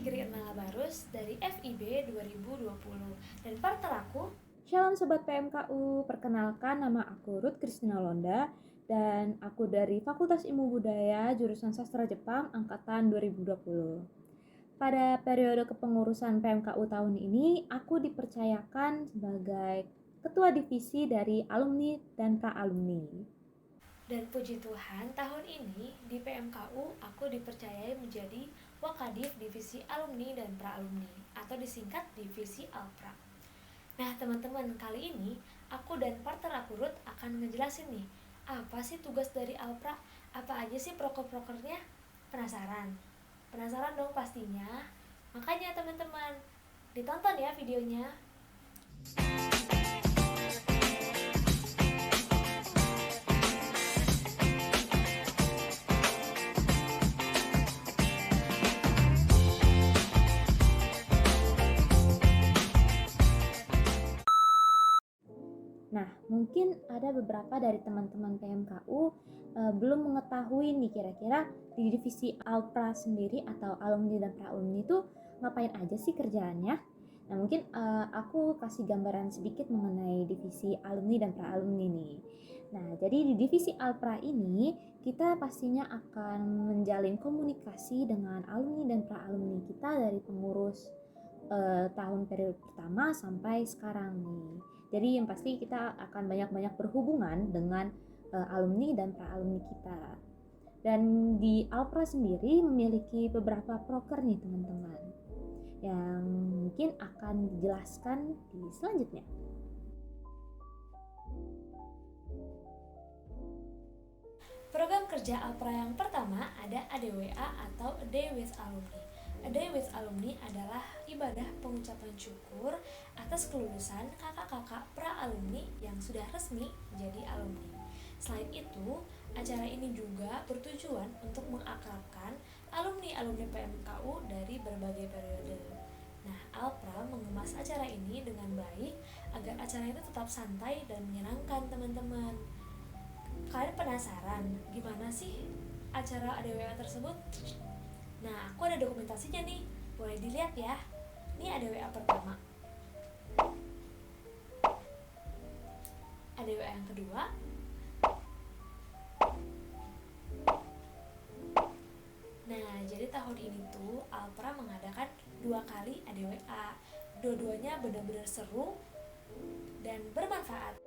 Sigri Ernala Barus dari FIB 2020 dan partner aku. Shalom Sobat PMKU, perkenalkan nama aku Ruth Kristina Londa dan aku dari Fakultas Ilmu Budaya jurusan Sastra Jepang angkatan 2020. Pada periode kepengurusan PMKU tahun ini, aku dipercayakan sebagai Ketua Divisi dari Alumni dan Pra-Alumni. Dan puji Tuhan, tahun ini di PMKU aku dipercayai menjadi Wakadif Divisi Alumni dan Pra-Alumni atau disingkat Divisi Alpra. Nah teman-teman, kali ini aku dan partner aku Ruth akan ngejelasin nih, apa sih tugas dari Alpra? Apa aja sih proker-prokernya? Penasaran? Penasaran dong pastinya. Makanya teman-teman, ditonton ya videonya. Nah, mungkin ada beberapa dari teman-teman PMKU belum mengetahui nih kira-kira di divisi Alpra sendiri atau alumni dan pra-alumni itu ngapain aja sih kerjaannya. Nah, mungkin aku kasih gambaran sedikit mengenai divisi alumni dan pra-alumni nih. Nah, jadi di divisi Alpra ini kita pastinya akan menjalin komunikasi dengan alumni dan pra-alumni kita dari pengurus tahun periode pertama sampai sekarang nih. Jadi yang pasti kita akan banyak-banyak berhubungan dengan alumni dan pra-alumni kita. Dan di Alpra sendiri memiliki beberapa proker nih teman-teman, yang mungkin akan dijelaskan di selanjutnya. Program kerja Alpra yang pertama ada ADWA atau A Day with Alumni. A Day with Alumni adalah ibadah pengucapan syukur atas kelulusan kakak-kakak pra-alumni yang sudah resmi jadi alumni. Selain itu, acara ini juga bertujuan untuk mengakrabkan alumni-alumni PMKU dari berbagai periode. Nah, Alpra mengemas acara ini dengan baik agar acara itu tetap santai dan menyenangkan teman-teman. Kalian penasaran gimana sih acara ADWA tersebut? Nah, aku ada dokumentasinya nih, boleh dilihat ya. Ini ADWA pertama, ADWA yang kedua, nah jadi tahun ini tuh Alpra mengadakan 2 kali ADWA. Dua-duanya benar-benar seru dan bermanfaat.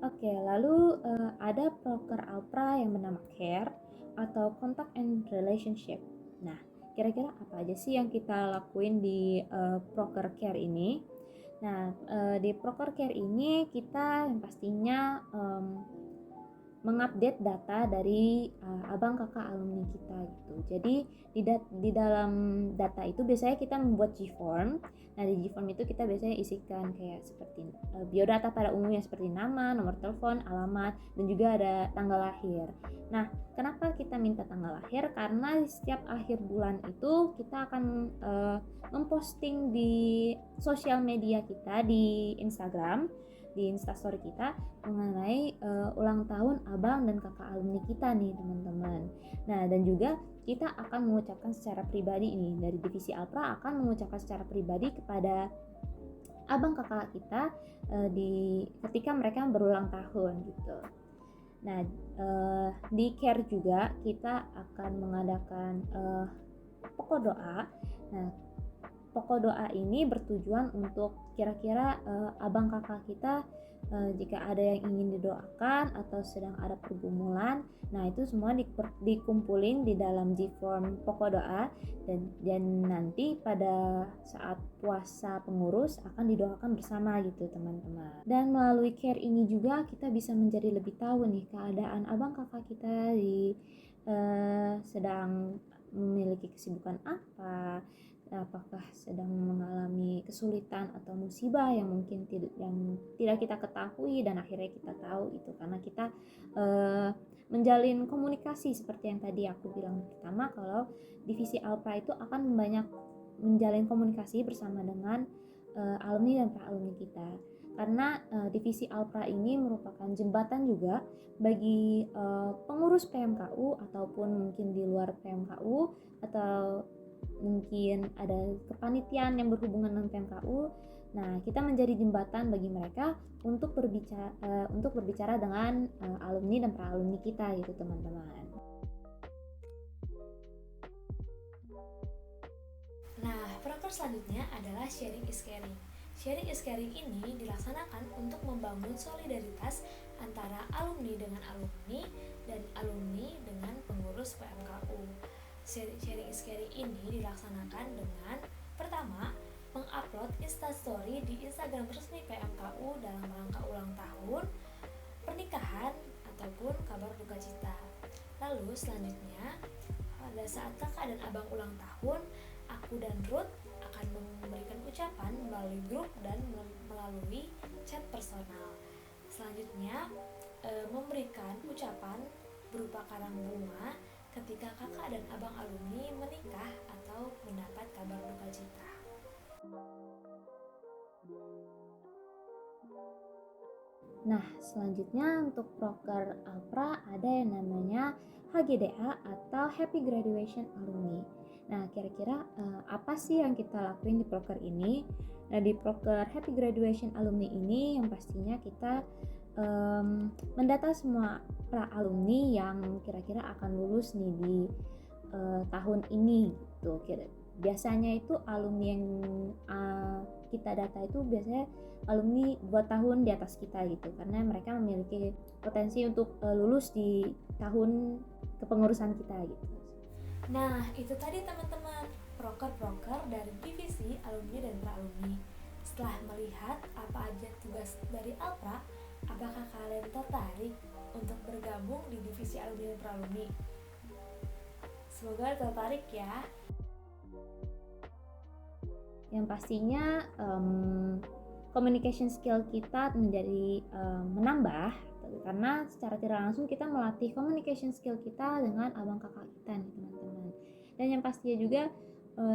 Oke, lalu ada proker Alpra yang bernama CARE atau Contact and Relationship. Nah, kira-kira apa aja sih yang kita lakuin di proker CARE ini? Nah, di proker CARE ini kita yang pastinya mengupdate data dari abang kakak alumni kita gitu. Jadi di dalam data itu biasanya kita membuat G-form. Nah, di G-form itu kita biasanya isikan kayak seperti biodata pada umumnya seperti nama, nomor telepon, alamat, dan juga ada tanggal lahir. Nah, kenapa kita minta tanggal lahir? Karena di setiap akhir bulan itu kita akan memposting di sosial media kita di Instagram, di Instastory kita mengenai ulang tahun abang dan kakak alumni kita nih teman-teman. Nah, dan juga kita akan mengucapkan secara pribadi nih, dari divisi Alpra akan mengucapkan secara pribadi kepada abang kakak kita ketika mereka berulang tahun gitu. Nah, di CARE juga kita akan mengadakan pokok doa. Nah, pokok doa ini bertujuan untuk kira-kira abang kakak kita jika ada yang ingin didoakan atau sedang ada pergumulan, nah itu semua dikumpulin di dalam G-form pokok doa dan nanti pada saat puasa pengurus akan didoakan bersama gitu teman-teman. Dan melalui CARE ini juga kita bisa menjadi lebih tahu nih keadaan abang kakak kita sedang memiliki kesibukan apa, apakah sedang mengalami kesulitan atau musibah yang mungkin tidak kita ketahui, dan akhirnya kita tahu itu karena kita menjalin komunikasi seperti yang tadi aku bilang pertama, kalau divisi Alpra itu akan banyak menjalin komunikasi bersama dengan alumni dan pra-alumni kita. karena divisi Alpra ini merupakan jembatan juga bagi pengurus PMKU ataupun mungkin di luar PMKU atau mungkin ada kepanitiaan yang berhubungan dengan PMKU. Nah, kita menjadi jembatan bagi mereka untuk berbicara dengan alumni dan pra-alumni kita gitu teman-teman. Nah, proker selanjutnya adalah sharing is caring. Sharing is caring ini dilaksanakan untuk membangun solidaritas antara alumni dengan alumni dan alumni dengan pengurus PMKU. Sharing is caring ini dilaksanakan dengan pertama, mengupload instastory di Instagram resmi PMKU dalam rangka ulang tahun, pernikahan, ataupun kabar duka cita. Lalu selanjutnya, pada saat kakak dan abang ulang tahun, aku dan Ruth akan memberikan ucapan melalui grup dan melalui chat personal. Selanjutnya, memberikan ucapan berupa karang bunga ketika kakak dan abang alumni menikah atau mendapat kabar duka cita. Nah, selanjutnya untuk proker Alpra ada yang namanya HGDA atau Happy Graduation Alumni. Nah, kira-kira apa sih yang kita lakuin di proker ini? Nah, di proker Happy Graduation Alumni ini yang pastinya kita mendata semua pra-alumni yang kira-kira akan lulus nih di tahun ini gitu. Biasanya itu alumni yang kita data itu biasanya alumni 2 tahun di atas kita gitu, karena mereka memiliki potensi untuk lulus di tahun kepengurusan kita gitu. Nah, itu tadi teman-teman proker-proker dari divisi alumni dan pra-alumni. Setelah melihat apa aja tugas dari Alpra, apakah kalian tertarik untuk bergabung di divisi alumni dan pra-alumni? Semoga tertarik ya. Yang pastinya communication skill kita menjadi menambah, karena secara tidak langsung kita melatih communication skill kita dengan abang kakak kita nih teman-teman. Dan yang pastinya juga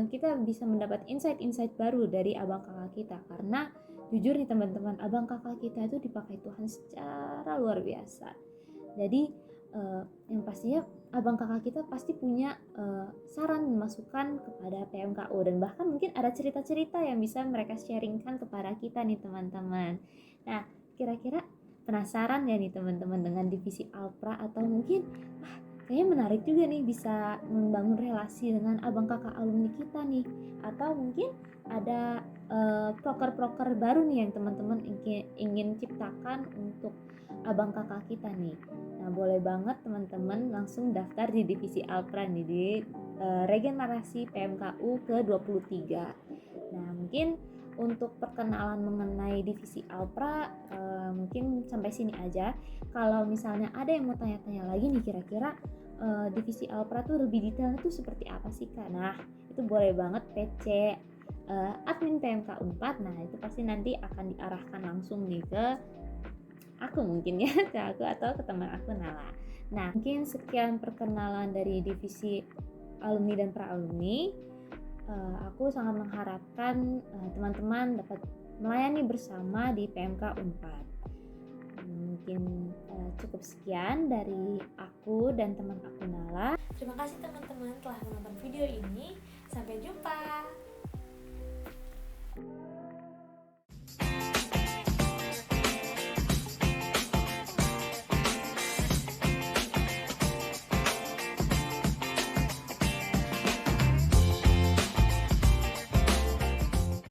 kita bisa mendapat insight-insight baru dari abang kakak kita, karena jujur nih teman-teman, abang kakak kita itu dipakai Tuhan secara luar biasa. Jadi yang pastinya abang kakak kita pasti punya saran dan masukan kepada PMKU, dan bahkan mungkin ada cerita-cerita yang bisa mereka sharingkan kepada kita nih teman-teman. Nah, kira-kira penasaran ya nih teman-teman dengan divisi Alpra, atau mungkin kayaknya menarik juga nih bisa membangun relasi dengan abang kakak alumni kita nih, atau mungkin ada proker-proker baru nih yang teman-teman ingin ciptakan untuk abang kakak kita nih. Nah, boleh banget teman-teman langsung daftar di divisi Alpra nih di regenerasi PMKU ke-23. Nah, mungkin untuk perkenalan mengenai divisi Alpra mungkin sampai sini aja. Kalau misalnya ada yang mau tanya-tanya lagi nih, kira-kira divisi Alpra tuh lebih detailnya tuh seperti apa sih Kak? Nah, itu boleh banget PC admin PMK 4. Nah, itu pasti nanti akan diarahkan langsung nih ke aku mungkin ya, ke aku atau ke teman aku Nala. Nah, mungkin sekian perkenalan dari divisi alumni dan pra-alumni. Aku sangat mengharapkan teman-teman dapat melayani bersama di PMK 4. Mungkin cukup sekian dari aku dan teman aku Nala. Terima kasih teman-teman telah menonton video ini. Sampai jumpa.